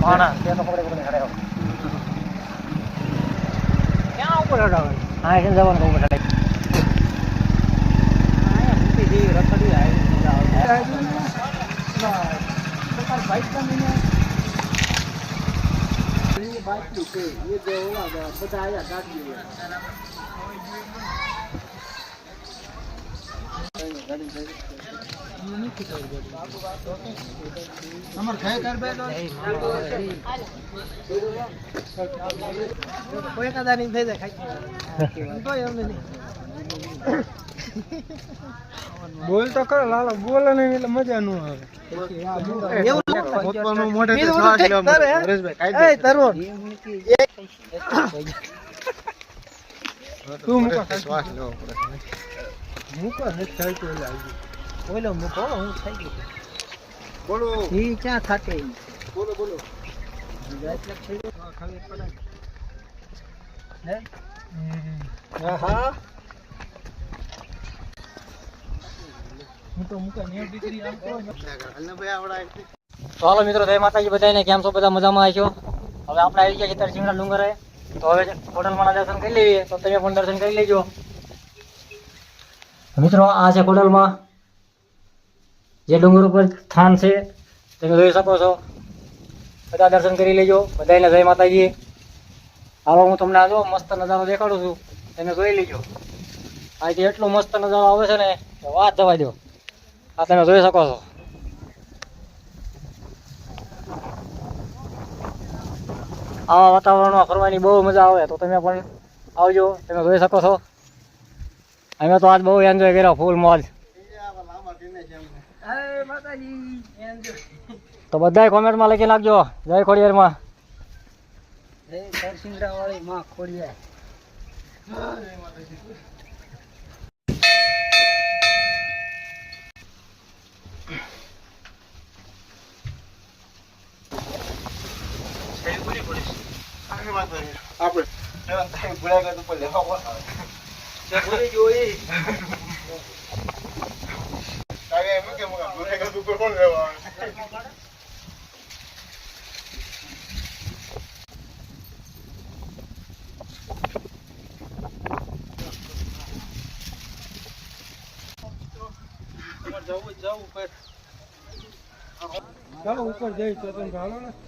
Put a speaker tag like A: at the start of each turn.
A: પાણા તે તો પકડે પકડે ખડે ક્યાં ઉપર હડાવે હા છે જવાનું ઉપર હડાવે આયા મૂકી દે રખડી આવી મજા આવે ના તો બાઈક કા મને ये बात क्यों के ये जो होगा બધા આયા ગાડી અમાર ખાય કર બે કોઈ કદા નહીં થઈ જાય ખાઈ તો એમ નહીં બોલ તો કર લાલો બોલે નહીં એટલે મજા ન આવે એવું પોતવાનું મોઢે થી શ્વાસ લેવા હરેશભાઈ કાઈ એ તરવો તું મુકો શ્વાસ લેવો પડે મુકો ને થઈ તો લાગી બોલો મુકો હું થઈ ગયો બોલો ઈ ક્યાં ખાતે બોલો બોલો ગાય થઈ ગયો ખાલી પડે હે આહા ચાલો મિત્રો જય માતાજી બધાને કેમ છો બધા મજામાં આવશો હવે આપણે આવી ગયા છીએ સિંગડા ડુંગરે તો હવે કોડલમાં દર્શન કરી લેવીએ તો તમે પણ દર્શન કરી લેજો મિત્રો આ છે કોડલમાં જે ડુંગર ઉપર સ્થાન છે તમે જોઈ શકો છો બધા દર્શન કરી લેજો બધાને જય માતાજી હાલો હું તમને આ જો મસ્ત નજારો દેખાડું છું તમે જોઈ લેજો આજે એટલો મસ્ત નજારો આવે છે ને વાત જવા દો આ તમે જોઈ શકો છો આવા વાતાવરણમાં ફરવાની બહુ મજા આવે તો તમે પણ આવજો તમે જોઈ શકો છો અમે તો આજ બહુ એન્જોય કર્યો ફૂલ મોજ તો બધાય કોમેન્ટમાં લખી નાખજો જય ખોડિયારમાં જય સિંગડા વાળી માં ખોડિયાર આપણે ભૂલા ગયા તો લેવા ભૂલી જોઈ એમ કે ભૂલા ગયા ઉપર કોણ લેવા જવું ઉપર જઈ તો તમે ભાલો ને